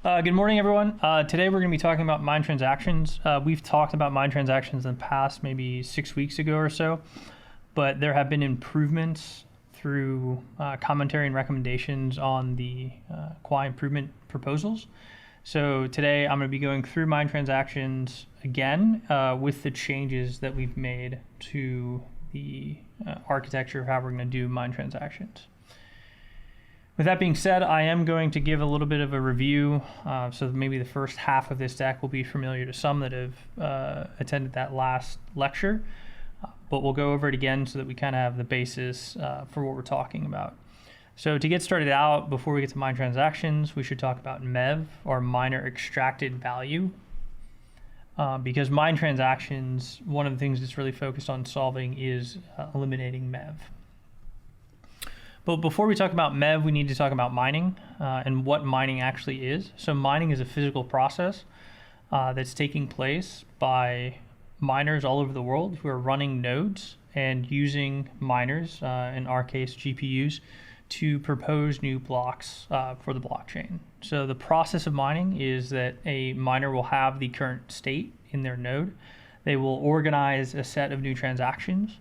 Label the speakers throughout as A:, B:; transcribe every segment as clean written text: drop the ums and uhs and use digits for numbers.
A: Good morning, everyone. Today we're going to be talking about mine transactions. We've talked about mine transactions in the past, maybe 6 weeks ago or so, but there have been improvements through commentary and recommendations on the Quai improvement proposals. So today I'm going to be going through mine transactions again with the changes that we've made to the architecture of how we're going to do mine transactions. With that being said, I am going to give a little bit of a review, so maybe the first half of this deck will be familiar to some that have attended that last lecture, but we'll go over it again so that we kind of have the basis for what we're talking about. So to get started out, before we get to mine transactions, we should talk about MEV, or miner extracted value, because mine transactions, one of the things it's really focused on solving is eliminating MEV. But before we talk about MEV, we need to talk about mining and what mining actually is. So mining is a physical process that's taking place by miners all over the world who are running nodes and using miners, in our case GPUs, to propose new blocks for the blockchain. So the process of mining is that a miner will have the current state in their node. They will organize a set of new transactions.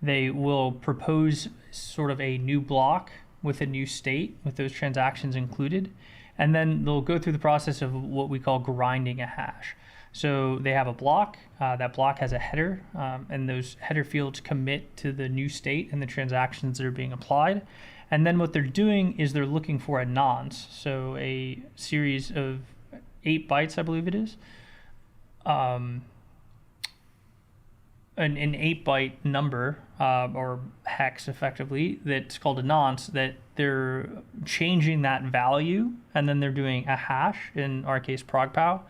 A: They will propose sort of a new block with a new state with those transactions included. And then they'll go through the process of what we call grinding a hash. So they have a block, that block has a header, and those header fields commit to the new state and the transactions that are being applied. And then what they're doing is they're looking for a nonce, so a series of 8 bytes, I believe it is. An 8-byte number, or hex effectively, that's called a nonce, that they're changing that value, and then they're doing a hash, in our case progpow,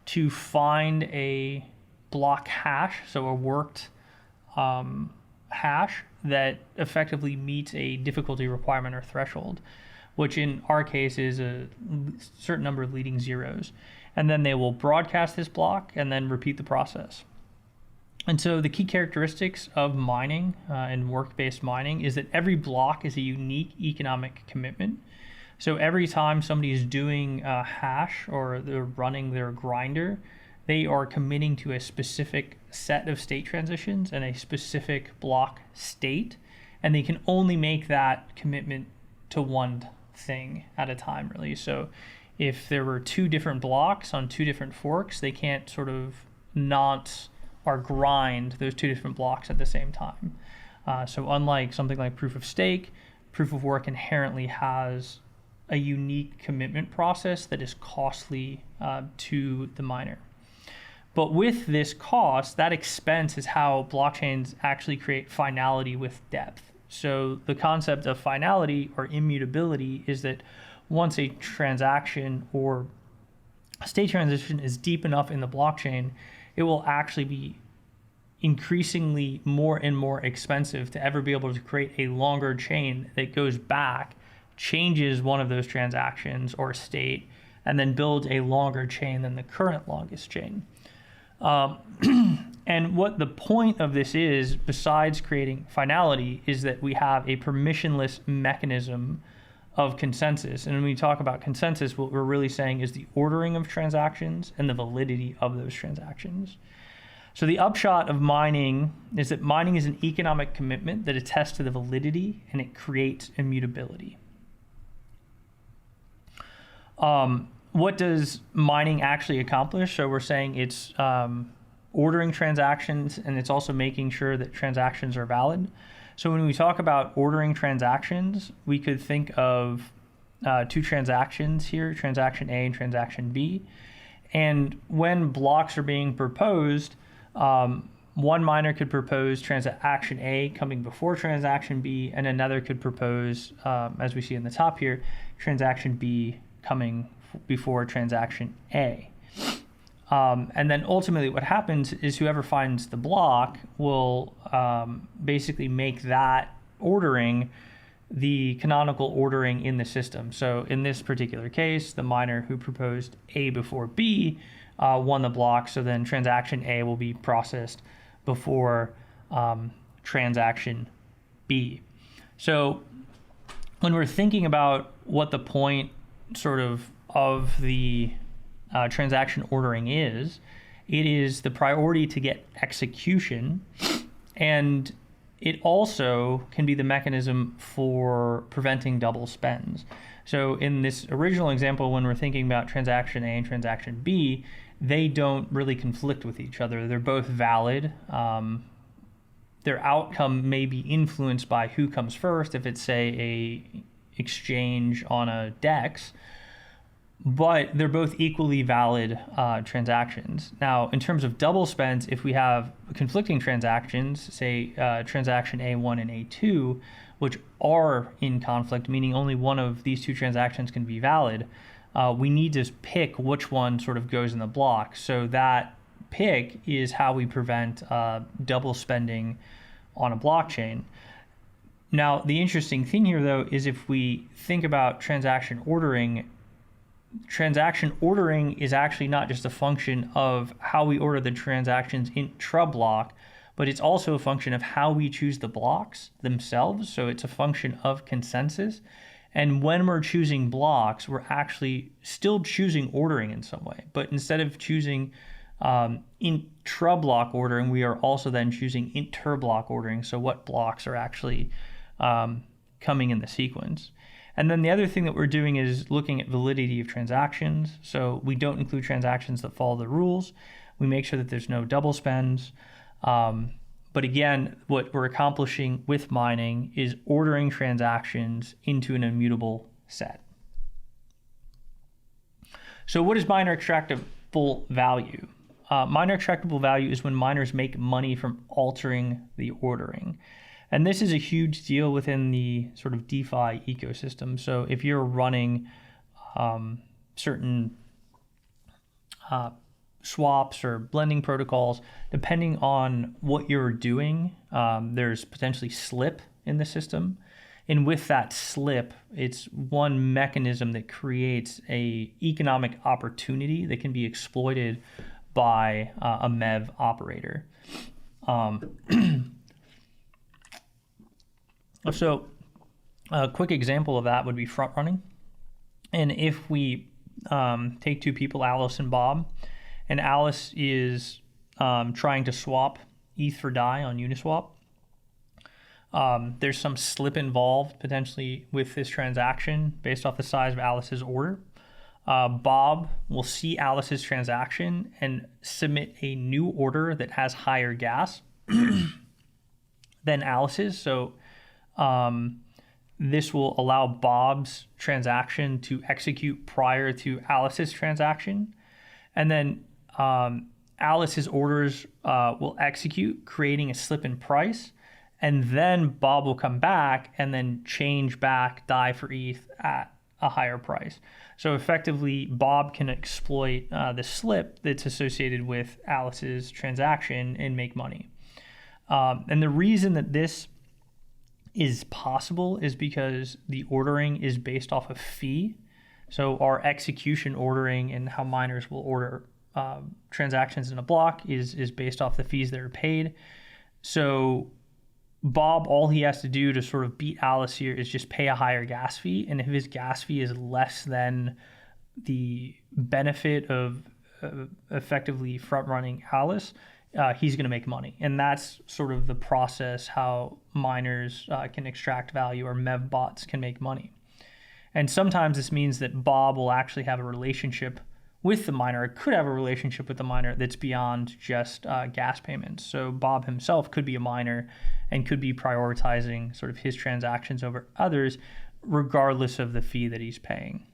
A: to find a block hash, so a worked hash that effectively meets a difficulty requirement or threshold, which in our case is a certain number of leading zeros. And then they will broadcast this block and then repeat the process. And so the key characteristics of mining and work-based mining is that every block is a unique economic commitment. So every time somebody is doing a hash or they're running their grinder, they are committing to a specific set of state transitions and a specific block state, and they can only make that commitment to one thing at a time, really. So if there were 2 different blocks on 2 different forks, they can't sort of not or grind those 2 different blocks at the same time. So unlike something like proof of stake, proof of work inherently has a unique commitment process that is costly to the miner. But with this cost, that expense is how blockchains actually create finality with depth. So the concept of finality or immutability is that once a transaction or state transition is deep enough in the blockchain, it will actually be increasingly more and more expensive to ever be able to create a longer chain that goes back, changes one of those transactions or state, and then builds a longer chain than the current longest chain. And what the point of this is, besides creating finality, is that we have a permissionless mechanism of consensus. And when we talk about consensus, what we're really saying is the ordering of transactions and the validity of those transactions. So the upshot of mining is that mining is an economic commitment that attests to the validity and it creates immutability. What does mining actually accomplish? So we're saying it's ordering transactions, and it's also making sure that transactions are valid. So when we talk about ordering transactions, we could think of 2 transactions here, transaction A and transaction B. And when blocks are being proposed, one miner could propose transaction A coming before transaction B, and another could propose, as we see in the top here, transaction B coming before transaction A. And then ultimately what happens is whoever finds the block will basically make that ordering the canonical ordering in the system. So in this particular case, the miner who proposed A before B won the block, so then transaction A will be processed before transaction B. So when we're thinking about what the point sort of of the transaction ordering is, it is the priority to get execution, and it also can be the mechanism for preventing double spends. So in this original example, when we're thinking about transaction A and transaction B, they don't really conflict with each other. They're both valid. Their outcome may be influenced by who comes first, if it's, say, a exchange on a DEX, but they're both equally valid transactions. Now, in terms of double spends, if we have conflicting transactions, say transaction A1 and A2, which are in conflict, meaning only one of these two transactions can be valid, we need to pick which one sort of goes in the block. So that pick is how we prevent double spending on a blockchain. Now, the interesting thing here, though, is if we think about transaction ordering is actually not just a function of how we order the transactions intra-block, but it's also a function of how we choose the blocks themselves. So it's a function of consensus. And when we're choosing blocks, we're actually still choosing ordering in some way. But instead of choosing intra-block ordering, we are also then choosing inter-block ordering. So what blocks are actually coming in the sequence. And then the other thing that we're doing is looking at validity of transactions. So we don't include transactions that follow the rules. We make sure that there's no double spends. But again, what we're accomplishing with mining is ordering transactions into an immutable set. So what is miner extractable value? Miner extractable value is when miners make money from altering the ordering. And this is a huge deal within the sort of DeFi ecosystem. So if you're running certain swaps or blending protocols, depending on what you're doing, there's potentially slip in the system. And with that slip, it's one mechanism that creates a economic opportunity that can be exploited by a MEV operator. So a quick example of that would be front running. And if we take two people, Alice and Bob, and Alice is trying to swap ETH for DAI on Uniswap, there's some slip involved potentially with this transaction based off the size of Alice's order. Bob will see Alice's transaction and submit a new order that has higher gas than Alice's. So this will allow Bob's transaction to execute prior to Alice's transaction. And then Alice's orders will execute, creating a slip in price. And then Bob will come back and then change back DAI for ETH at a higher price. So effectively, Bob can exploit the slip that's associated with Alice's transaction and make money. And the reason that this is possible is because the ordering is based off of fee. So our execution ordering and how miners will order transactions in a block is based off the fees that are paid. So Bob, all he has to do to sort of beat Alice here is just pay a higher gas fee. And if his gas fee is less than the benefit of effectively front running Alice, he's going to make money. And that's sort of the process how miners can extract value, or MEV bots can make money. And sometimes this means that Bob will actually have a relationship with the miner, or could have a relationship with the miner that's beyond just gas payments. So Bob himself could be a miner and could be prioritizing sort of his transactions over others, regardless of the fee that he's paying.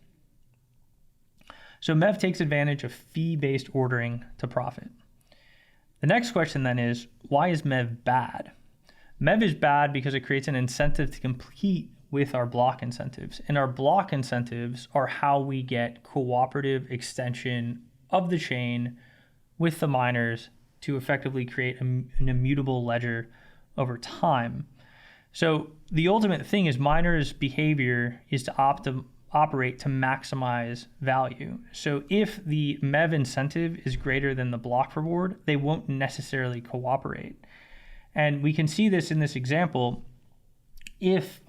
A: So MEV takes advantage of fee-based ordering to profit. The next question then is, why is MEV bad? MEV is bad because it creates an incentive to compete with our block incentives. And our block incentives are how we get cooperative extension of the chain with the miners to effectively create an immutable ledger over time. So the ultimate thing is miners' behavior is to operate to maximize value. So if the MEV incentive is greater than the block reward, they won't necessarily cooperate. And we can see this in this example. If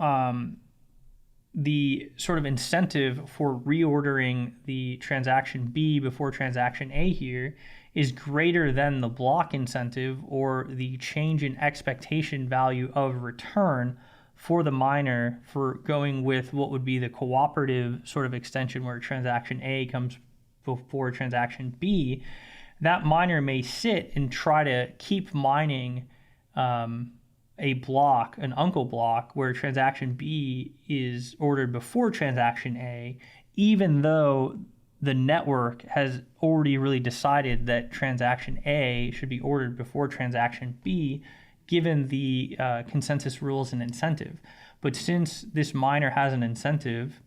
A: the sort of incentive for reordering the transaction B before transaction A here is greater than the block incentive or the change in expectation value of return for the miner for going with what would be the cooperative sort of extension where transaction A comes before transaction B. That miner may sit and try to keep mining a block, an uncle block, where transaction B is ordered before transaction A, even though the network has already really decided that transaction A should be ordered before transaction B, given the consensus rules and incentive. But since this miner has an incentive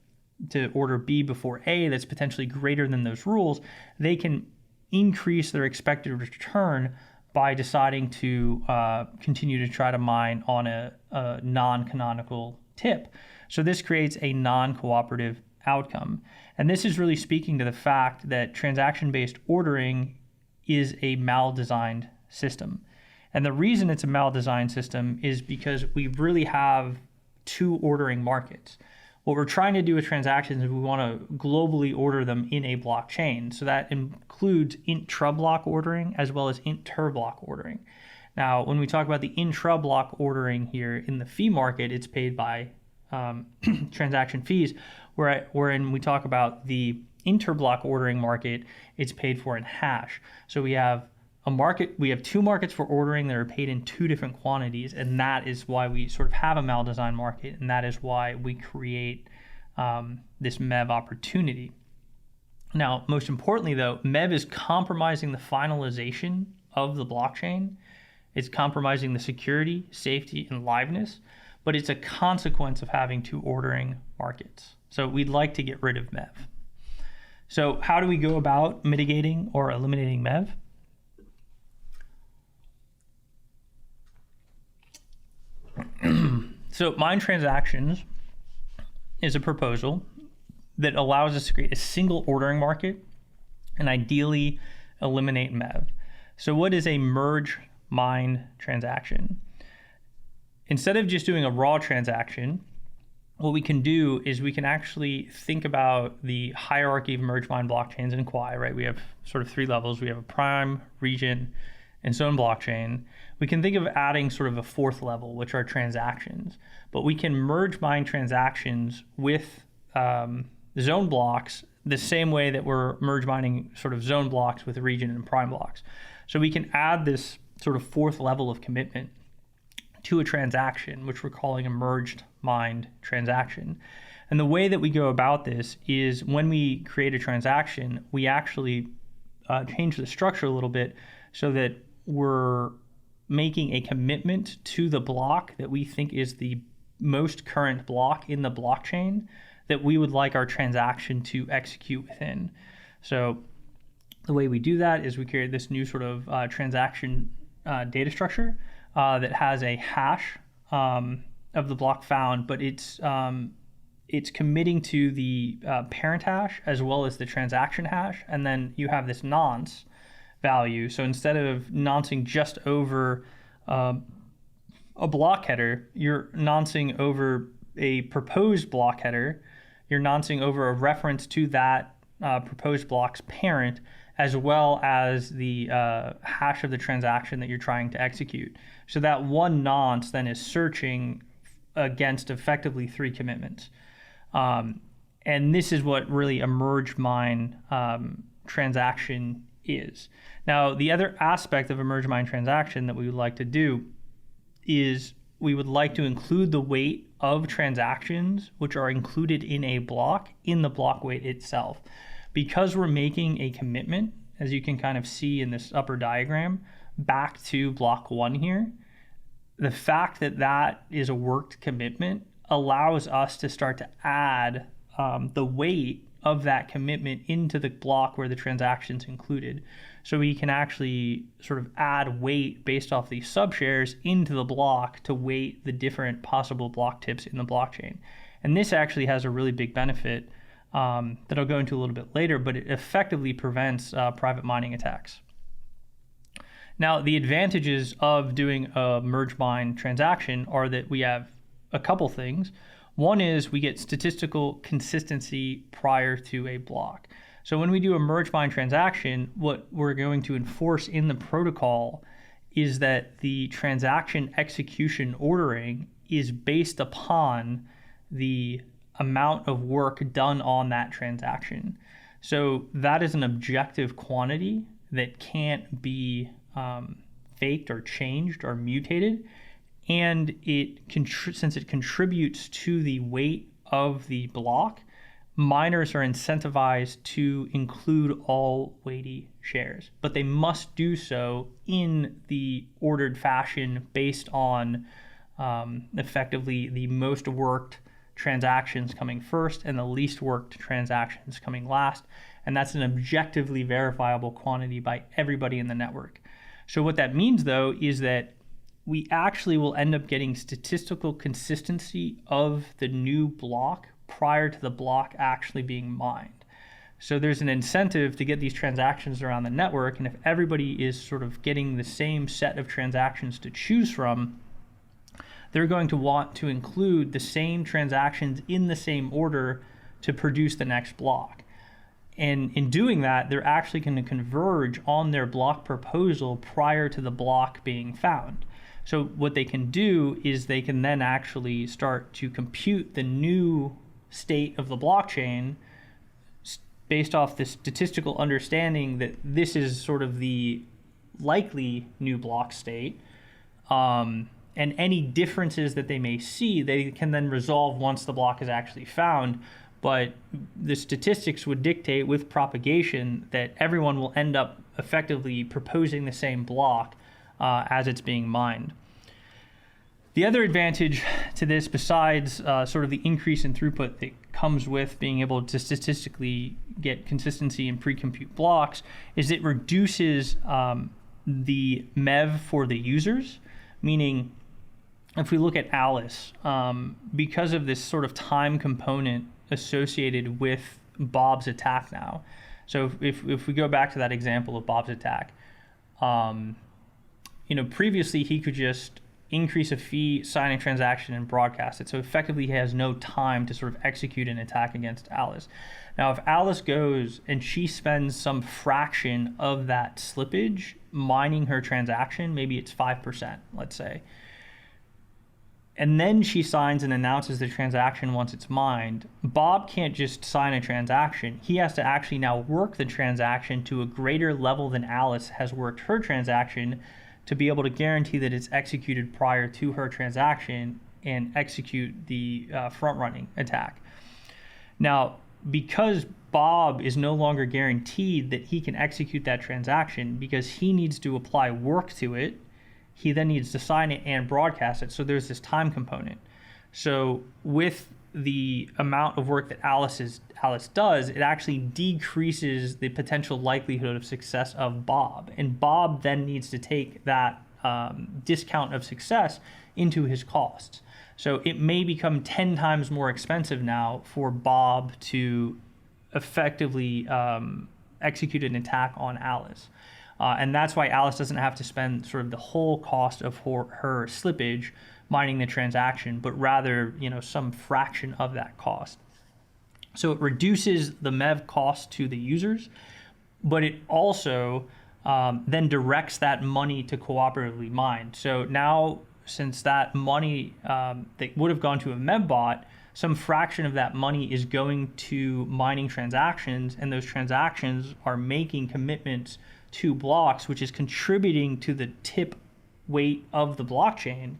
A: to order B before A that's potentially greater than those rules, they can increase their expected return by deciding to continue to try to mine on a non-canonical tip. So this creates a non-cooperative outcome. And this is really speaking to the fact that transaction-based ordering is a mal-designed system. And the reason it's a mal-designed system is because we really have two ordering markets. What we're trying to do with transactions is we want to globally order them in a blockchain. So that includes intra-block ordering as well as inter-block ordering. Now, when we talk about the intra-block ordering here in the fee market, it's paid by transaction fees, wherein we talk about the inter-block ordering market, it's paid for in hash. So we have two markets for ordering that are paid in two different quantities, and that is why we sort of have a mal-designed market, and that is why we create this MEV opportunity. Now, most importantly, though, MEV is compromising the finalization of the blockchain. It's compromising the security, safety, and liveness, but it's a consequence of having two ordering markets. So we'd like to get rid of MEV. So how do we go about mitigating or eliminating MEV? So mine transactions is a proposal that allows us to create a single ordering market and ideally eliminate MEV. So what is a merge mine transaction? Instead of just doing a raw transaction, what we can do is we can actually think about the hierarchy of merge mine blockchains in Quai, right? We have sort of three levels. We have a prime, region, and zone blockchain. We can think of adding sort of a fourth level, which are transactions. But we can merge mine transactions with zone blocks the same way that we're merge mining sort of zone blocks with region and prime blocks. So we can add this sort of fourth level of commitment to a transaction, which we're calling a merged mined transaction. And the way that we go about this is when we create a transaction, we actually change the structure a little bit so that we're making a commitment to the block that we think is the most current block in the blockchain that we would like our transaction to execute within. So the way we do that is we create this new sort of transaction data structure that has a hash of the block found, but it's committing to the parent hash as well as the transaction hash, and then you have this nonce value. So instead of noncing just over a block header, you're noncing over a proposed block header. You're noncing over a reference to that proposed block's parent, as well as the hash of the transaction that you're trying to execute. So that one nonce then is searching against effectively three commitments. And this is what really a merge mine transaction is. Now, the other aspect of a merge mine transaction that we would like to do is we would like to include the weight of transactions which are included in a block in the block weight itself. Because we're making a commitment, as you can kind of see in this upper diagram, back to block one here, the fact that that is a worked commitment allows us to start to add the weight of that commitment into the block where the transaction's included. So we can actually sort of add weight based off these subshares into the block to weight the different possible block tips in the blockchain. And this actually has a really big benefit that I'll go into a little bit later, but it effectively prevents private mining attacks. Now, the advantages of doing a merge mine transaction are that we have a couple things. One is we get statistical consistency prior to a block. So when we do a merge bind transaction, what we're going to enforce in the protocol is that the transaction execution ordering is based upon the amount of work done on that transaction. So that is an objective quantity that can't be faked or changed or mutated. And since it contributes to the weight of the block, miners are incentivized to include all weighty shares, but they must do so in the ordered fashion based on effectively the most worked transactions coming first and the least worked transactions coming last. And that's an objectively verifiable quantity by everybody in the network. So what that means, though, is that we actually will end up getting statistical consistency of the new block prior to the block actually being mined. So there's an incentive to get these transactions around the network, and if everybody is sort of getting the same set of transactions to choose from, they're going to want to include the same transactions in the same order to produce the next block. And in doing that, they're actually going to converge on their block proposal prior to the block being found. So what they can do is they can then actually start to compute the new state of the blockchain based off the statistical understanding that this is sort of the likely new block state. And any differences that they may see, they can then resolve once the block is actually found. But the statistics would dictate with propagation that everyone will end up effectively proposing the same block as it's being mined. The other advantage to this, besides sort of the increase in throughput that comes with being able to statistically get consistency in pre-compute blocks, is it reduces the MEV for the users, meaning if we look at Alice, because of this sort of time component associated with Bob's attack now. So if we go back to that example of Bob's attack, previously he could just increase a fee, sign a transaction, and broadcast it. So effectively he has no time to sort of execute an attack against Alice. Now, if Alice goes and she spends some fraction of that slippage mining her transaction, maybe it's 5%, let's say, and then she signs and announces the transaction once it's mined, Bob can't just sign a transaction. He has to actually now work the transaction to a greater level than Alice has worked her transaction to be able to guarantee that it's executed prior to her transaction and execute the front-running attack. Now, because Bob is no longer guaranteed that he can execute that transaction because he needs to apply work to it, he then needs to sign it and broadcast it. So there's this time component. So with the amount of work that Alice does, it actually decreases the potential likelihood of success of Bob. And Bob then needs to take that discount of success into his costs. So it may become 10 times more expensive now for Bob to effectively execute an attack on Alice. And that's why Alice doesn't have to spend sort of the whole cost of her slippage mining the transaction, but rather, some fraction of that cost. So it reduces the MEV cost to the users, but it also then directs that money to cooperatively mine. So now, since that money that would have gone to a MEV bot, some fraction of that money is going to mining transactions, and those transactions are making commitments to blocks, which is contributing to the tip weight of the blockchain.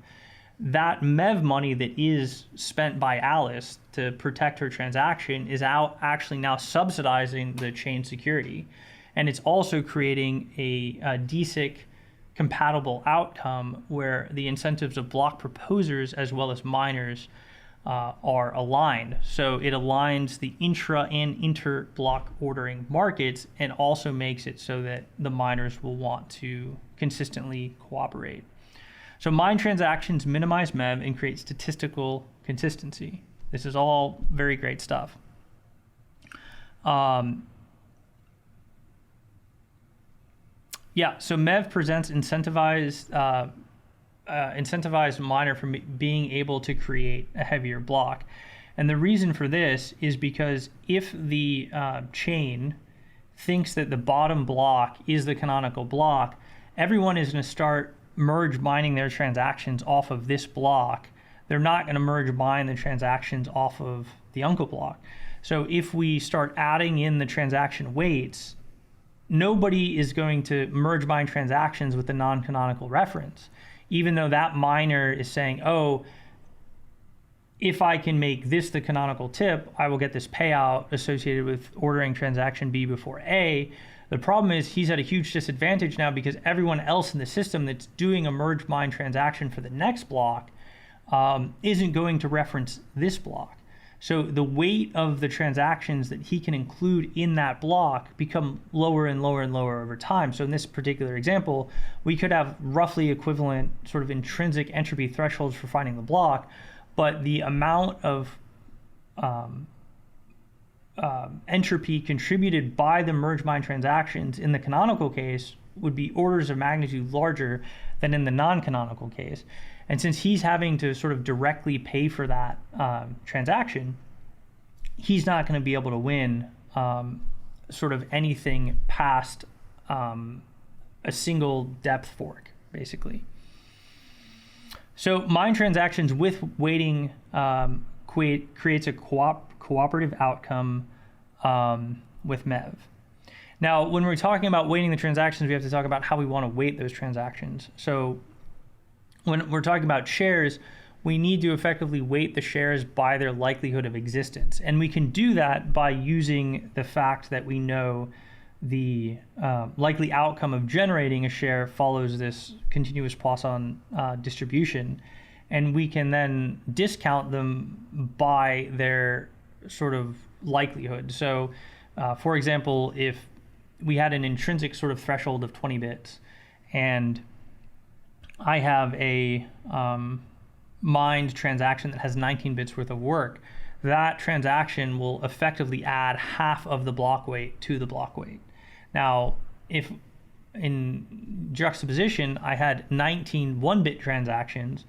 A: That MEV money that is spent by Alice to protect her transaction is actually now subsidizing the chain security. And it's also creating a DeSIC compatible outcome where the incentives of block proposers as well as miners are aligned. So it aligns the intra and inter block ordering markets and also makes it so that the miners will want to consistently cooperate. So mine transactions minimize MEV and create statistical consistency. This is all very great stuff. So MEV presents incentivized miner from being able to create a heavier block. And the reason for this is because if the chain thinks that the bottom block is the canonical block, everyone is going to start merge mining their transactions off of this block. They're not going to merge mine the transactions off of the uncle block. So if we start adding in the transaction weights, nobody is going to merge mine transactions with the non-canonical reference, even though that miner is saying, oh, if I can make this the canonical tip, I will get this payout associated with ordering transaction B before A. The problem is he's at a huge disadvantage now because everyone else in the system that's doing a merge mine transaction for the next block isn't going to reference this block. So the weight of the transactions that he can include in that block become lower and lower and lower over time. So in this particular example, we could have roughly equivalent sort of intrinsic entropy thresholds for finding the block, but the amount of entropy contributed by the merge mine transactions in the canonical case would be orders of magnitude larger than in the non-canonical case. And since he's having to sort of directly pay for that transaction, he's not going to be able to win sort of anything past a single depth fork, basically. So mine transactions with weighting creates a cooperative outcome with MEV. Now, when we're talking about weighting the transactions, we have to talk about how we want to weight those transactions. So when we're talking about shares, we need to effectively weight the shares by their likelihood of existence. And we can do that by using the fact that we know the likely outcome of generating a share follows this continuous Poisson distribution. And we can then discount them by their sort of likelihood. So, for example, if we had an intrinsic sort of threshold of 20 bits and I have a mined transaction that has 19 bits worth of work, that transaction will effectively add half of the block weight to the block weight. Now, if in juxtaposition, I had 19 one-bit transactions,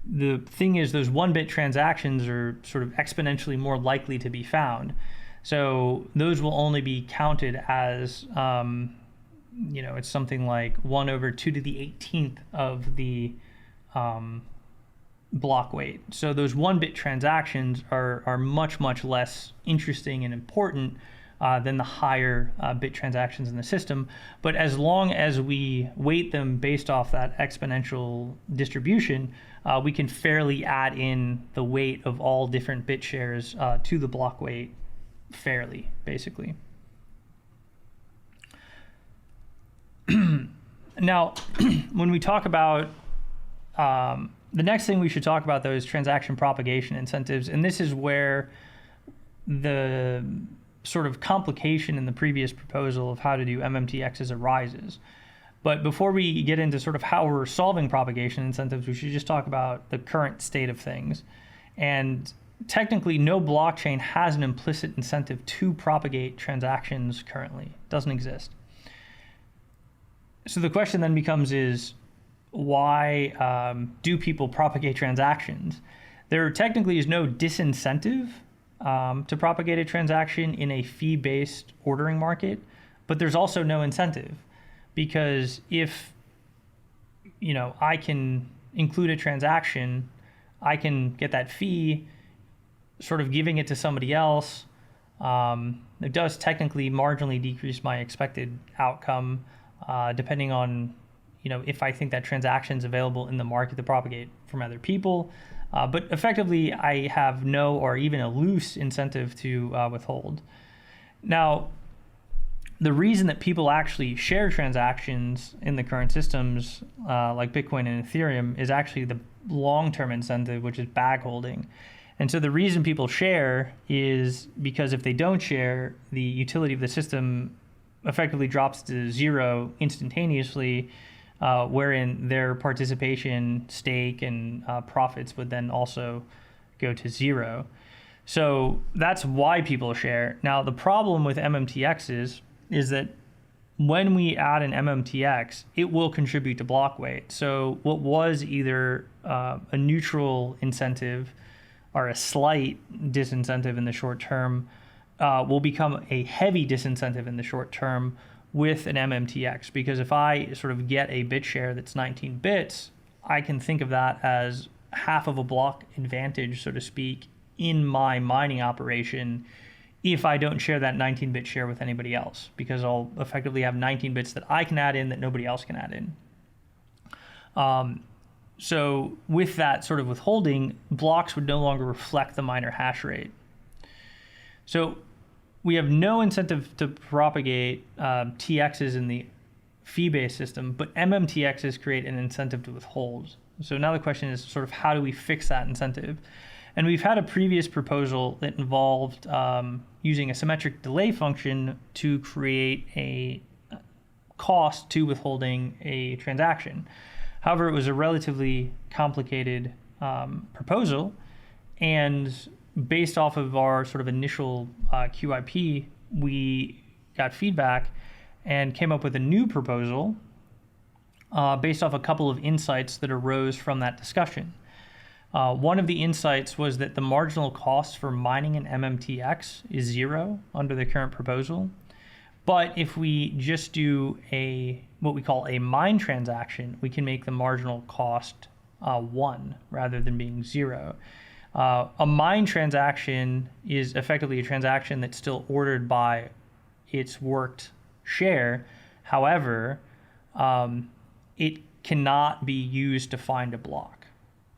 A: the thing is those one-bit transactions are sort of exponentially more likely to be found. So those will only be counted as, it's something like 1 over 2 to the 18th of the block weight. So those one-bit transactions are much, much less interesting and important than the higher bit transactions in the system. But as long as we weight them based off that exponential distribution, we can fairly add in the weight of all different bit shares to the block weight fairly, basically. Now, when we talk about the next thing we should talk about, though, is transaction propagation incentives. And this is where the sort of complication in the previous proposal of how to do MMTXs arises. But before we get into sort of how we're solving propagation incentives, we should just talk about the current state of things. And technically, no blockchain has an implicit incentive to propagate transactions currently. It doesn't exist. So the question then becomes is, why do people propagate transactions? There technically is no disincentive to propagate a transaction in a fee-based ordering market, but there's also no incentive, because if I can include a transaction, I can get that fee, sort of giving it to somebody else. It does technically marginally decrease my expected outcome, depending on if I think that transaction is available in the market to propagate from other people. But effectively, I have no or even a loose incentive to withhold. Now, the reason that people actually share transactions in the current systems, like Bitcoin and Ethereum, is actually the long-term incentive, which is bag holding. And so the reason people share is because if they don't share, the utility of the system effectively drops to zero instantaneously, wherein their participation, stake, and profits would then also go to zero. So that's why people share. Now, the problem with MMTXs is that when we add an MMTX, it will contribute to block weight. So what was either a neutral incentive are a slight disincentive in the short term will become a heavy disincentive in the short term with an MMTX. Because if I sort of get a bit share that's 19 bits, I can think of that as half of a block advantage, so to speak, in my mining operation if I don't share that 19-bit share with anybody else, because I'll effectively have 19 bits that I can add in that nobody else can add in. So with that sort of withholding, blocks would no longer reflect the miner hash rate. So we have no incentive to propagate TXs in the fee-based system, but MMTXs create an incentive to withhold. So now the question is sort of how do we fix that incentive? And we've had a previous proposal that involved using a symmetric delay function to create a cost to withholding a transaction. However, it was a relatively complicated proposal, and based off of our sort of initial QIP, we got feedback and came up with a new proposal based off a couple of insights that arose from that discussion. One of the insights was that the marginal cost for mining an MMTX is 0 under the current proposal. But if we just do what we call a mine transaction, we can make the marginal cost 1 rather than being 0. A mine transaction is effectively a transaction that's still ordered by its worked share. However, it cannot be used to find a block.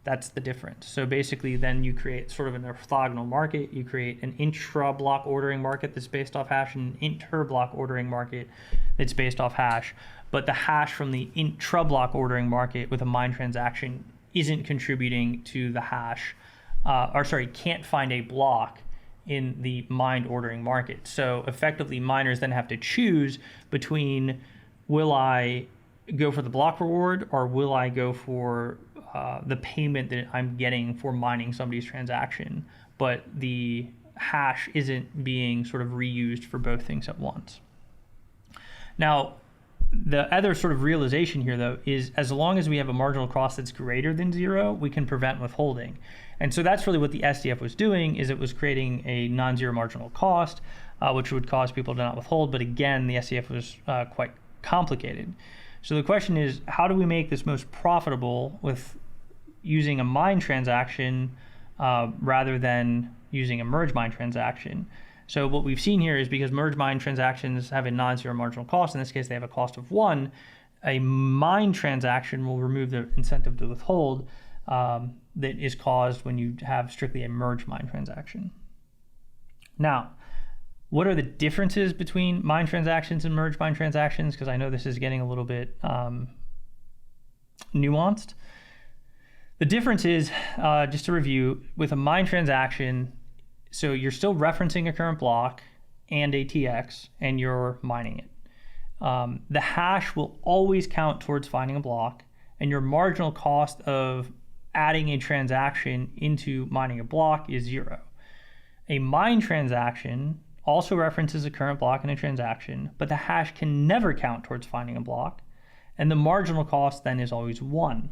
A: That's the difference. So basically then you create sort of an orthogonal market. You create an intra-block ordering market that's based off hash and an inter-block ordering market that's based off hash. But the hash from the intra-block ordering market with a mine transaction isn't contributing to the hash, can't find a block in the mined ordering market. So effectively miners then have to choose between, will I go for the block reward or will I go for the payment that I'm getting for mining somebody's transaction, but the hash isn't being sort of reused for both things at once. Now, the other sort of realization here, though, is as long as we have a marginal cost that's greater than 0, we can prevent withholding. And so that's really what the SDF was doing, is it was creating a non-zero marginal cost, which would cause people to not withhold. But again, the SDF was quite complicated. So the question is, how do we make this most profitable with using a mine transaction rather than using a merge mine transaction? So what we've seen here is because merge mine transactions have a non-zero marginal cost, in this case they have a cost of 1, a mine transaction will remove the incentive to withhold that is caused when you have strictly a merge mine transaction. Now, what are the differences between mine transactions and merge mine transactions? Because I know this is getting a little bit nuanced. The difference is, just to review, with a mine transaction, so you're still referencing a current block and a TX, and you're mining it. The hash will always count towards finding a block, and your marginal cost of adding a transaction into mining a block is 0. A mine transaction also references a current block and a transaction, but the hash can never count towards finding a block, and the marginal cost then is always 1.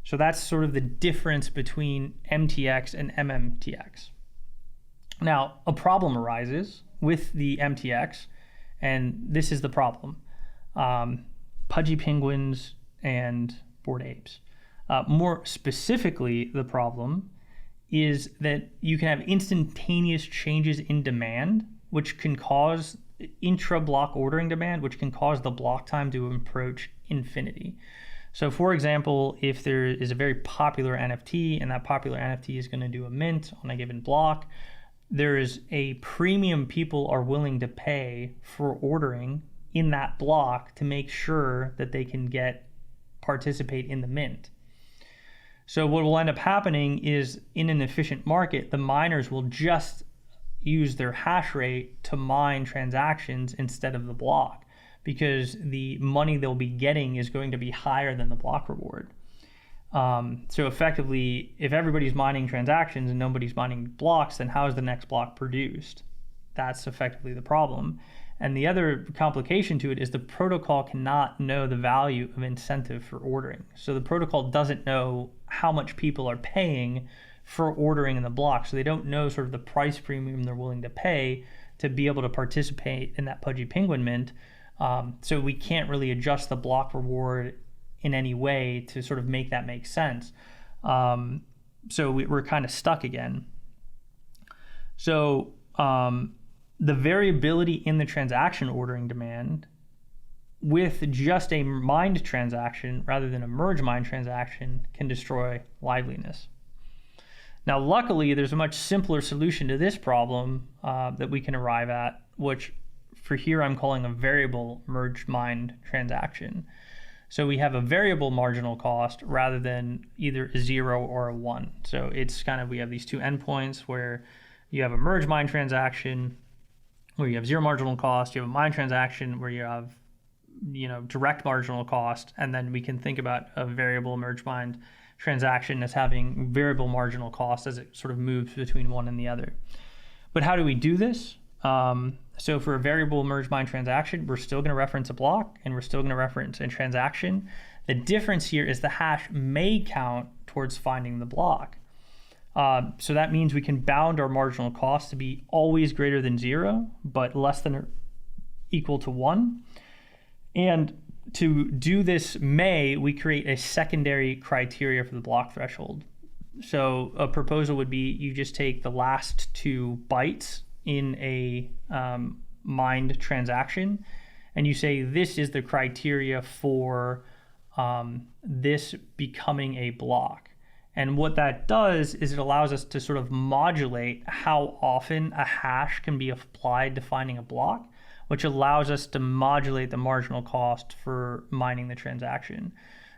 A: So that's sort of the difference between MTX and MMTX. Now, a problem arises with the MTX, and this is the problem. Pudgy penguins and bored apes. More specifically, the problem is that you can have instantaneous changes in demand, which can cause intra-block ordering demand, which can cause the block time to approach infinity. So for example, if there is a very popular NFT and that popular NFT is going to do a mint on a given block, there is a premium people are willing to pay for ordering in that block to make sure that they can participate in the mint. So what will end up happening is, in an efficient market, the miners will just use their hash rate to mine transactions instead of the block, because the money they'll be getting is going to be higher than the block reward. So effectively, if everybody's mining transactions and nobody's mining blocks, then how is the next block produced? That's effectively the problem. And the other complication to it is the protocol cannot know the value of incentive for ordering. So the protocol doesn't know how much people are paying for ordering in the block. So they don't know sort of the price premium they're willing to pay to be able to participate in that Pudgy Penguin mint. So we can't really adjust the block reward in any way to sort of make that make sense. So we're kind of stuck again. So the variability in the transaction ordering demand with just a mined transaction rather than a merge mined transaction can destroy liveliness. Now, luckily, there's a much simpler solution to this problem that we can arrive at, which for here I'm calling a variable merge mined transaction. So we have a variable marginal cost rather than either a 0 or a 1. So it's kind of, we have these two endpoints where you have a merge mine transaction where you have 0 marginal cost, you have a mine transaction where you have, direct marginal cost, and then we can think about a variable merge mined transaction as having variable marginal cost as it sort of moves between one and the other. But how do we do this? So for a variable merge mine transaction, we're still going to reference a block and we're still going to reference a transaction. The difference here is the hash may count towards finding the block. So that means we can bound our marginal cost to be always greater than 0, but less than or equal to 1. And to do this we create a secondary criteria for the block threshold. So a proposal would be you just take the last 2 bytes in a mined transaction and you say this is the criteria for this becoming a block. And what that does is it allows us to sort of modulate how often a hash can be applied to finding a block, which allows us to modulate the marginal cost for mining the transaction.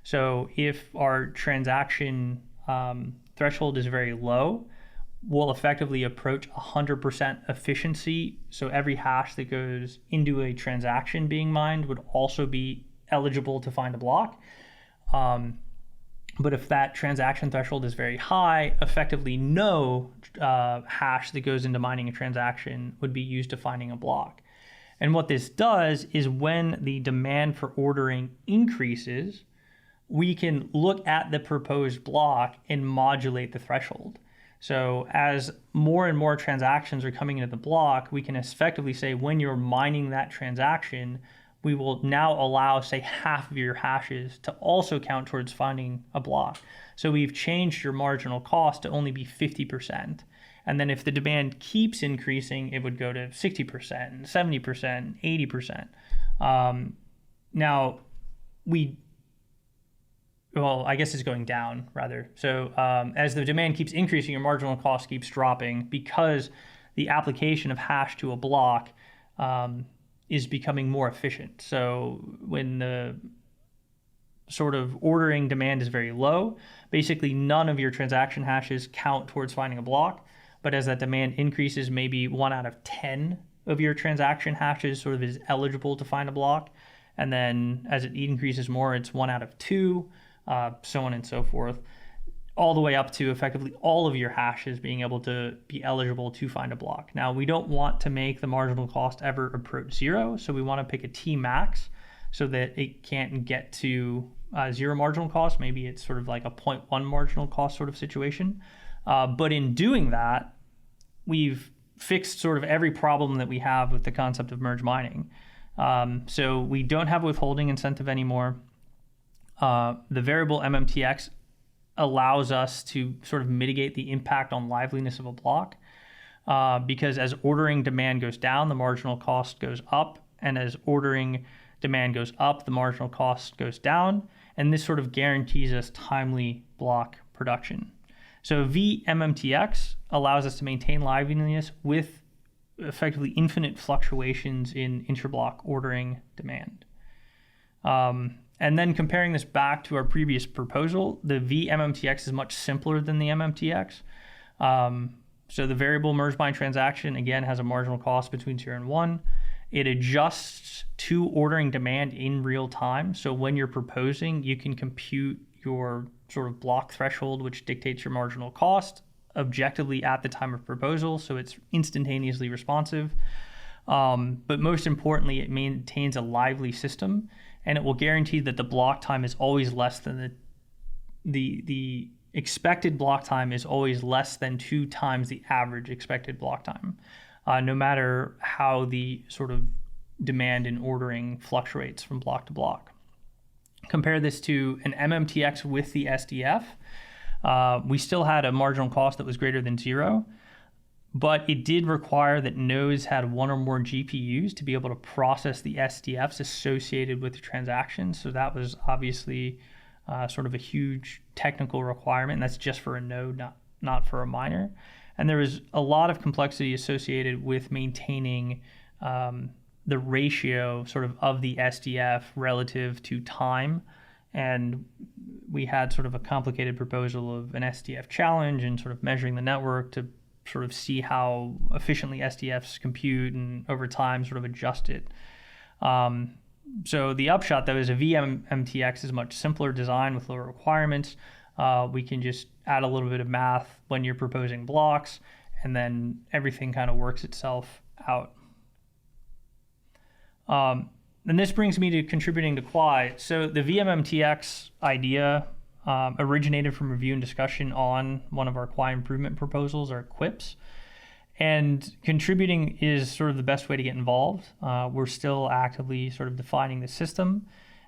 A: So if our transaction threshold is very low, we'll effectively approach 100% efficiency. So every hash that goes into a transaction being mined would also be eligible to find a block. But if that transaction threshold is very high, effectively no hash that goes into mining a transaction would be used to finding a block. And what this does is when the demand for ordering increases, we can look at the proposed block and modulate the threshold. So as more and more transactions are coming into the block, we can effectively say when you're mining that transaction, we will now allow, say, half of your hashes to also count towards finding a block. So we've changed your marginal cost to only be 50%. And then if the demand keeps increasing, it would go to 60%, 70%, 80%. Now, I guess it's going down rather. So as the demand keeps increasing, your marginal cost keeps dropping because the application of hash to a block is becoming more efficient. So when the sort of ordering demand is very low, basically none of your transaction hashes count towards finding a block. But as that demand increases, maybe 1 out of 10 of your transaction hashes sort of is eligible to find a block. And then as it increases more, it's 1 out of 2, so on and so forth, all the way up to effectively all of your hashes being able to be eligible to find a block. Now, we don't want to make the marginal cost ever approach 0, so we want to pick a T max so that it can't get to 0 marginal cost. Maybe it's sort of like a 0.1 marginal cost sort of situation. But in doing that, we've fixed sort of every problem that we have with the concept of merge mining. So we don't have a withholding incentive anymore. The variable MMTX allows us to sort of mitigate the impact on liveliness of a block because as ordering demand goes down, the marginal cost goes up. And as ordering demand goes up, the marginal cost goes down. And this sort of guarantees us timely block production. So vMMTX allows us to maintain liveliness with effectively infinite fluctuations in intra-block ordering demand. And then comparing this back to our previous proposal, the vMMTX is much simpler than the MMTX. So the variable merge mine transaction, again, has a marginal cost between 0 and 1. It adjusts to ordering demand in real time. So when you're proposing, you can compute your sort of block threshold, which dictates your marginal cost objectively at the time of proposal. So it's instantaneously responsive. But most importantly, it maintains a lively system, and it will guarantee that the block time is always less than the expected block time is always less than 2 times the average expected block time, no matter how the sort of demand and ordering fluctuates from block to block. Compare this to an MMTX with the SDF. We still had a marginal cost that was greater than 0, but it did require that nodes had one or more GPUs to be able to process the SDFs associated with the transactions. So that was obviously sort of a huge technical requirement, and that's just for a node, not for a miner. And there was a lot of complexity associated with maintaining the ratio of the SDF relative to time. And we had sort of a complicated proposal of an SDF challenge and sort of measuring the network to sort of see how efficiently SDFs compute and over time sort of adjust it. So the upshot, though, is a VMMTX is a much simpler design with lower requirements. We can just add a little bit of math when you're proposing blocks, and then everything kind of works itself out. And this brings me to contributing to Quai. So the VMMTX idea originated from review and discussion on one of our Quai improvement proposals, our quips. And contributing is sort of the best way to get involved. We're still actively sort of defining the system,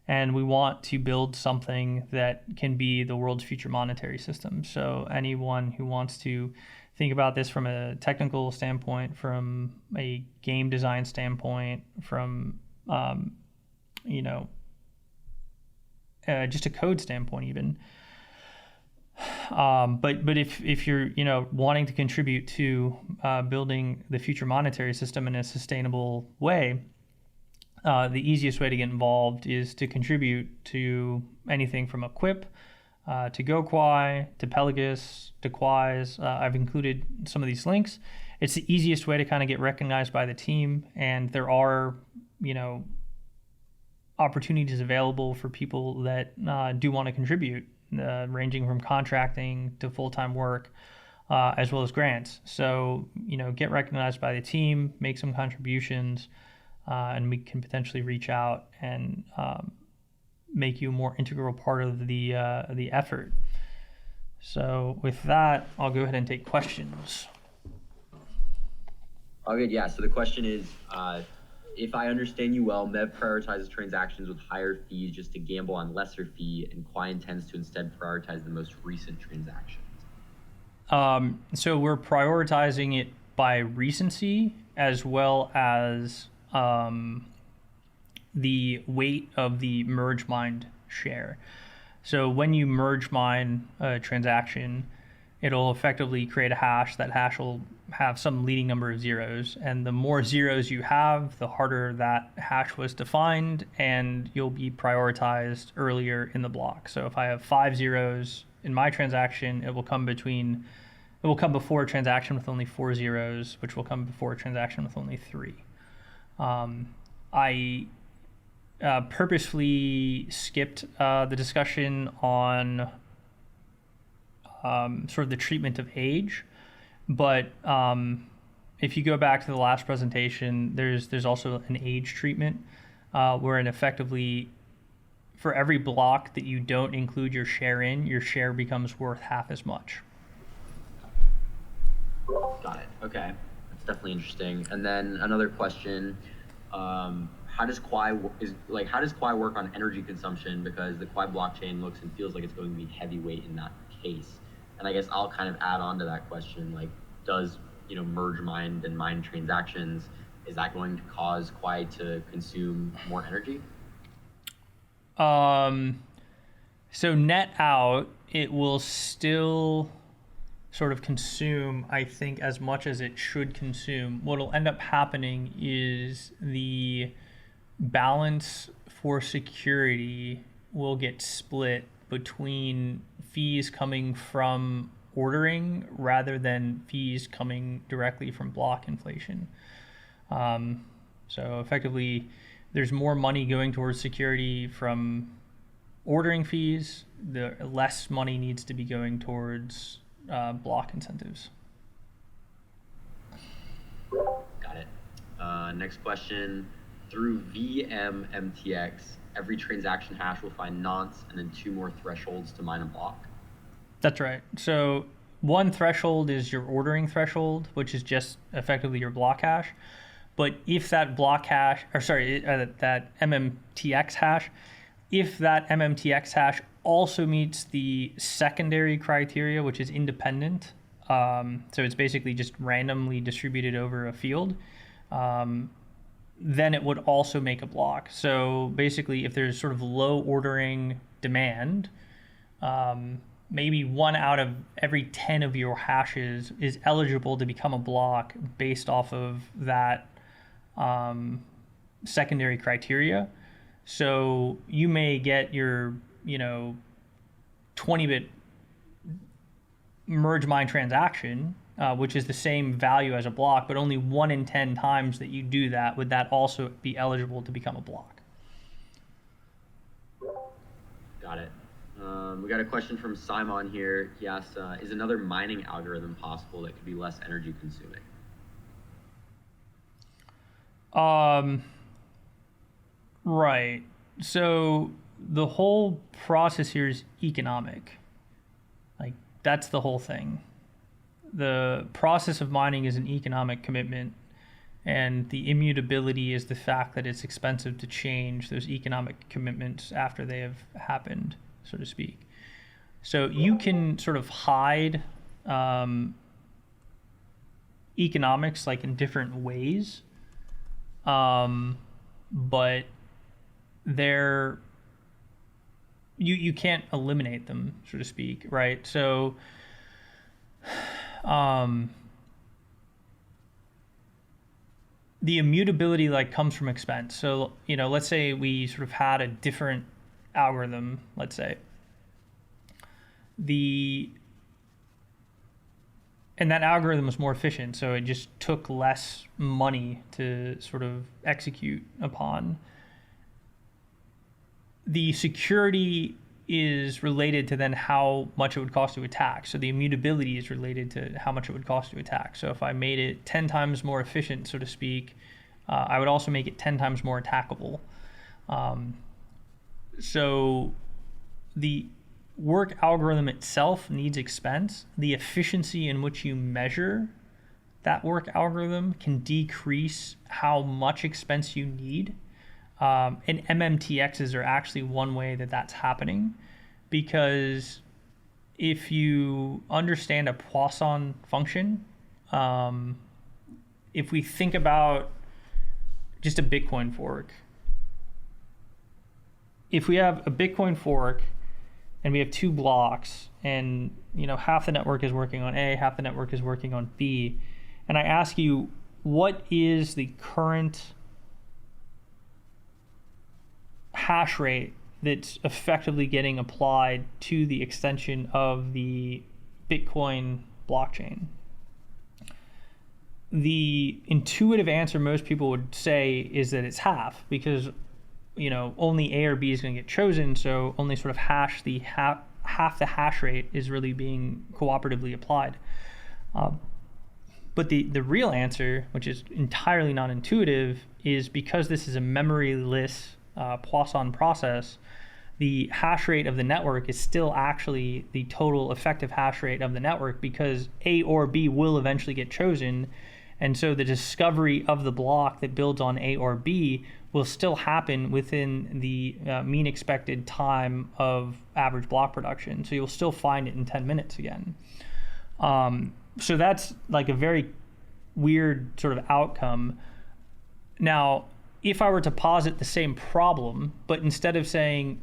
A: and we want to build something that can be the world's future monetary system. So anyone who wants to think about this from a technical standpoint, from a game design standpoint, from just a code standpoint even. But if you're wanting to contribute to building the future monetary system in a sustainable way, the easiest way to get involved is to contribute to anything from a quip to GoQuai to Pelagus to Quais. I've included some of these links. It's the easiest way to kind of get recognized by the team, and there are opportunities available for people that do want to contribute, ranging from contracting to full-time work, as well as grants. So, get recognized by the team, make some contributions, and we can potentially reach out and make you a more integral part of the effort. So with that, I'll go ahead and take questions.
B: All good, yeah. So the question is, if I understand you well, MEV prioritizes transactions with higher fees just to gamble on lesser fee, and Quai intends to instead prioritize the most recent transactions.
A: So we're prioritizing it by recency as well as the weight of the merge mined share. So when you merge mine a transaction, it'll effectively create a hash. That hash will have some leading number of zeros, and the more zeros you have, the harder that hash was defined, and you'll be prioritized earlier in the block. So if I have 5 zeros in my transaction, it will come before a transaction with only 4 zeros, which will come before a transaction with only 3. I purposefully skipped the discussion on sort of the treatment of age, but if you go back to the last presentation, there's also an age treatment wherein effectively for every block that you don't include your share in, your share becomes worth half as much.
B: Got it. Okay, that's definitely interesting. And then another question: how does Quai work on energy consumption? Because the Quai blockchain looks and feels like it's going to be heavyweight in that case. And I guess I'll kind of add on to that question, like, does merge mined and mined transactions, is that going to cause Quai to consume more energy?
A: So net out, it will still sort of consume, I think, as much as it should consume. What will end up happening is the balance for security will get split between fees coming from ordering rather than fees coming directly from block inflation. So effectively, there's more money going towards security from ordering fees. The less money needs to be going towards block incentives.
B: Got it. Next question. Through VMMTX, every transaction hash will find nonce and then 2 more thresholds to mine a block.
A: That's right. So one threshold is your ordering threshold, which is just effectively your block hash. But if that block hash, or sorry, that MMTX hash, if that MMTX hash also meets the secondary criteria, which is independent, so it's basically just randomly distributed over a field, then it would also make a block. So basically, if there's sort of low ordering demand, maybe 1 out of every 10 of your hashes is eligible to become a block based off of that secondary criteria. So you may get your, 20-bit merge mine transaction, which is the same value as a block, but only 1 in 10 times that you do that would that also be eligible to become a block.
B: Got it. We got a question from Simon here. He asks, is another mining algorithm possible that could be less energy consuming?
A: Right. So the whole process here is economic. Like, that's the whole thing. The process of mining is an economic commitment, and the immutability is the fact that it's expensive to change those economic commitments after they have happened, so to speak. So you can sort of hide economics like in different ways, but you can't eliminate them, so to speak, right? So the immutability like comes from expense. So, let's say we sort of had a different algorithm, let's say. And that algorithm was more efficient, so it just took less money to sort of execute upon. The security is related to then how much it would cost to attack. So the immutability is related to how much it would cost to attack. So if I made it 10 times more efficient, so to speak, I would also make it 10 times more attackable. So the work algorithm itself needs expense. The efficiency in which you measure that work algorithm can decrease how much expense you need. And MMTXs are actually one way that that's happening, because if you understand a Poisson function, if we think about just a Bitcoin fork, if we have a Bitcoin fork and we have 2 blocks, and half the network is working on A, half the network is working on B, and I ask you, what is the current hash rate that's effectively getting applied to the extension of the Bitcoin blockchain? The intuitive answer most people would say is that it's half, because only A or B is going to get chosen, so only sort of half the hash rate is really being cooperatively applied. But the real answer, which is entirely non-intuitive, is because this is a memoryless Poisson process, the hash rate of the network is still actually the total effective hash rate of the network, because A or B will eventually get chosen. And so the discovery of the block that builds on A or B will still happen within the mean expected time of average block production. So you'll still find it in 10 minutes again. So that's like a very weird sort of outcome. Now, if I were to posit the same problem, but instead of saying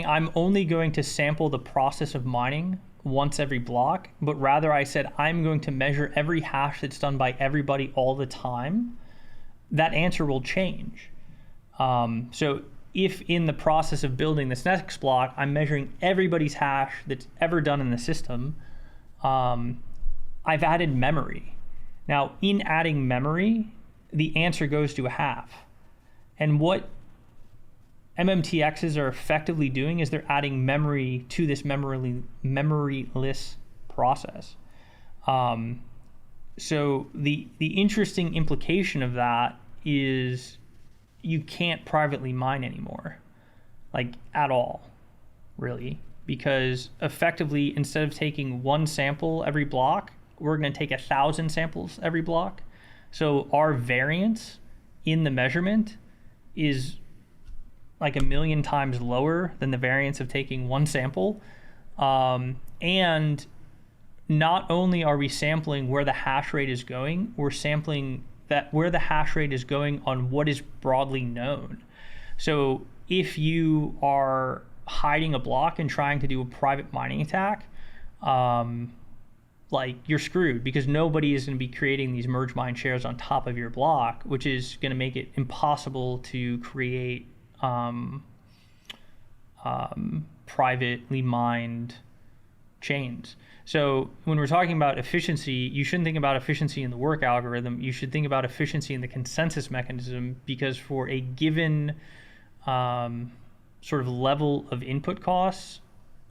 A: I'm only going to sample the process of mining once every block, but rather I said I'm going to measure every hash that's done by everybody all the time, that answer will change. So if in the process of building this next block, I'm measuring everybody's hash that's ever done in the system, I've added memory. Now, in adding memory, the answer goes to a half. And what MMTXs are effectively doing is they're adding memory to this memoryless process. So the interesting implication of that is you can't privately mine anymore. like at all, really, because effectively, instead of taking one sample every block, we're going to take 1,000 samples every block. So our variance in the measurement is like 1,000,000 times lower than the variance of taking one sample. And not only are we sampling where the hash rate is going, we're sampling that where the hash rate is going on what is broadly known. So if you are hiding a block and trying to do a private mining attack, like you're screwed, because nobody is going to be creating these merge mine shares on top of your block, which is going to make it impossible to create privately mined chains. So when we're talking about efficiency, you shouldn't think about efficiency in the work algorithm. You should think about efficiency in the consensus mechanism, because for a given sort of level of input costs,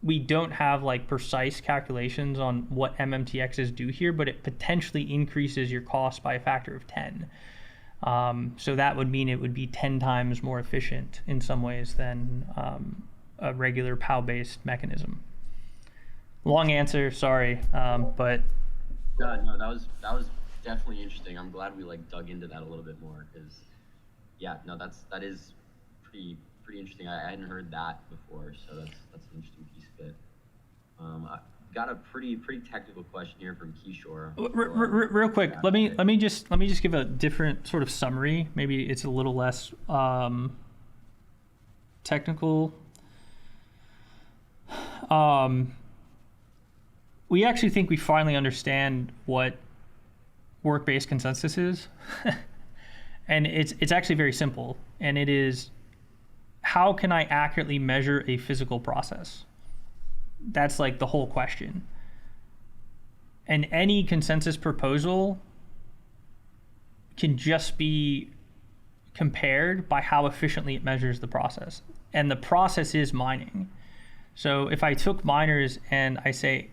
A: we don't have like precise calculations on what MMTXs do here, but it potentially increases your cost by a factor of 10. So that would mean it would be 10 times more efficient in some ways than a regular POW-based mechanism. Long answer, sorry, but
B: no, that was definitely interesting. I'm glad we like dug into that a little bit more, because that is pretty interesting. I hadn't heard that before, so that's an interesting piece of it. I got a pretty technical question here from Kishore.
A: Real quick, let me just give a different sort of summary. Maybe it's a little less technical. We actually think we finally understand what work-based consensus is. And it's actually very simple. And it is, how can I accurately measure a physical process? That's like the whole question. And any consensus proposal can just be compared by how efficiently it measures the process. And the process is mining. So if I took miners and I say,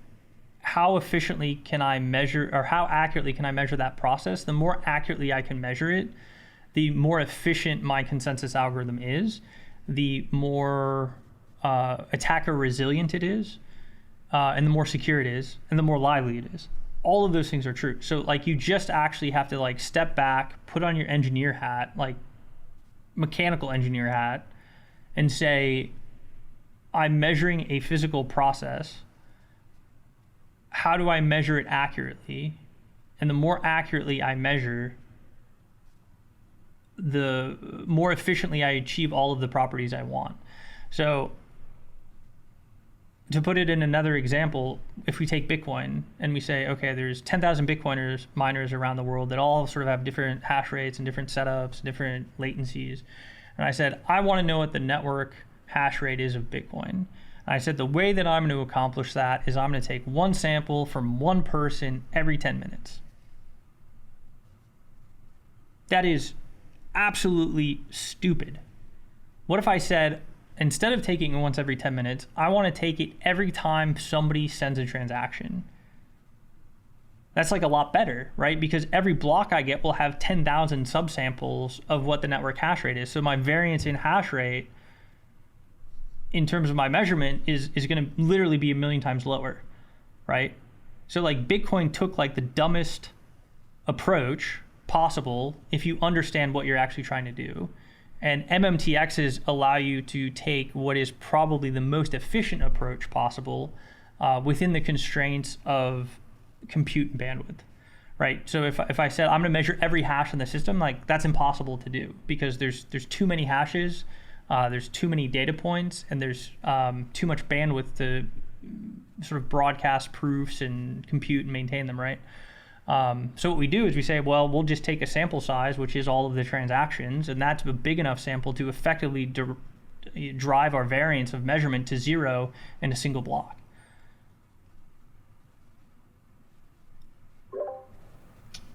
A: how efficiently can I measure, or how accurately can I measure that process? The more accurately I can measure it, the more efficient my consensus algorithm is, the more attacker resilient it is, and the more secure it is, and the more lively it is. All of those things are true. So like you just actually have to like step back, put on your engineer hat, like mechanical engineer hat, and say, I'm measuring a physical process. How do I measure it accurately? And the more accurately I measure, the more efficiently I achieve all of the properties I want. So to put it in another example, if we take Bitcoin and we say, okay, there's 10,000 Bitcoiners, miners around the world that all sort of have different hash rates and different setups, different latencies. And I said, I want to know what the network hash rate is of Bitcoin. And I said, the way that I'm going to accomplish that is I'm going to take one sample from one person every 10 minutes. That is absolutely stupid. What if I said, instead of taking it once every 10 minutes, I want to take it every time somebody sends a transaction? That's like a lot better, right? Because every block I get will have 10,000 subsamples of what the network hash rate is. So my variance in hash rate in terms of my measurement is going to literally be 1,000,000 times lower, right? So like Bitcoin took like the dumbest approach possible if you understand what you're actually trying to do. And MMTXs allow you to take what is probably the most efficient approach possible within the constraints of compute and bandwidth, right? So if I said I'm going to measure every hash in the system, like that's impossible to do because there's too many hashes, there's too many data points, and there's too much bandwidth to sort of broadcast proofs and compute and maintain them, right? So what we do is we say, well, we'll just take a sample size, which is all of the transactions, and that's a big enough sample to effectively drive our variance of measurement to 0 in a single block.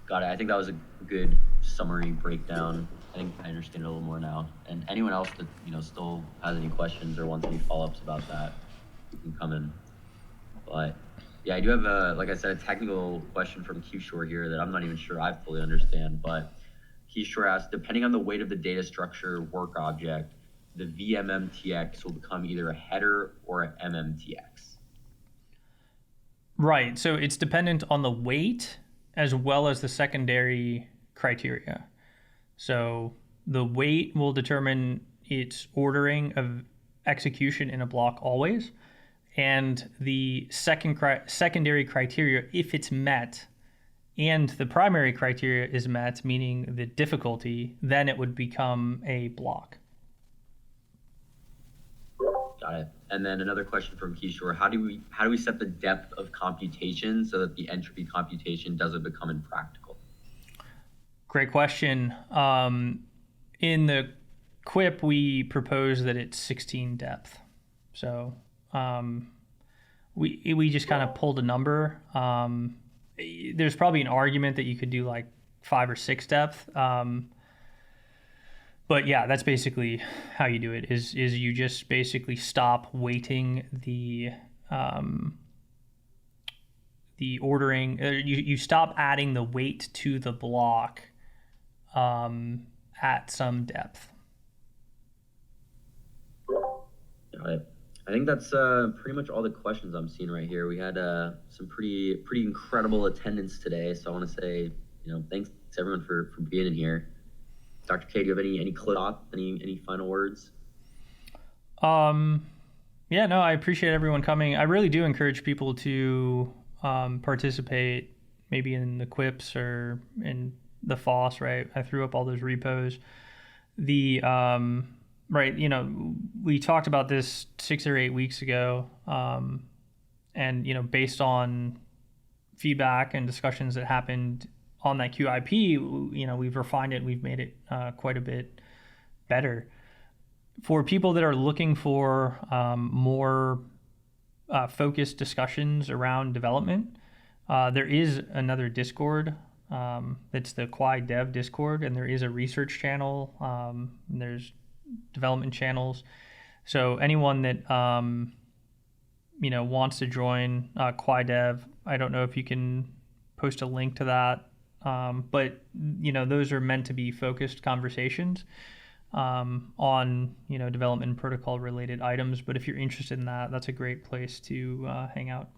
B: Got it. I think that was a good summary breakdown. I think I understand it a little more now. And anyone else that still has any questions or wants any follow-ups about that, you can come in. But yeah, I do have like I said, a technical question from Kishore here that I'm not even sure I fully understand. But Kishore asked, depending on the weight of the data structure work object, the VMMTX will become either a header or a MMTX?
A: Right. So it's dependent on the weight as well as the secondary criteria. So the weight will determine its ordering of execution in a block always. And the secondary criteria, if it's met, and the primary criteria is met, meaning the difficulty, then it would become a block.
B: Got it. And then another question from Kishore: How do we set the depth of computation so that the entropy computation doesn't become impractical?
A: Great question. In the QUIP, we propose that it's 16 depth. So we just kind of pulled a number. There's probably an argument that you could do like 5 or 6 depth. But yeah, that's basically how you do it. Is you just basically stop weighting the ordering. You stop adding the weight to the block at some depth.
B: Got it. I think that's pretty much all the questions I'm seeing right here. We had some pretty incredible attendance today, so I want to say, thanks to everyone for being in here. Dr. K, do you have any close thoughts, any final words?
A: Yeah, no, I appreciate everyone coming. I really do encourage people to participate, maybe in the quips or in the FOSS, right? I threw up all those repos. Right, we talked about this 6 or 8 weeks ago, and based on feedback and discussions that happened on that QIP, we've refined it, we've made it quite a bit better. For people that are looking for more focused discussions around development, there is another Discord. It's the Quai Dev Discord, and there is a research channel. There's development channels. So anyone that wants to join Quai Dev, I don't know if you can post a link to that, but those are meant to be focused conversations on development protocol related items. But if you're interested in that, that's a great place to hang out.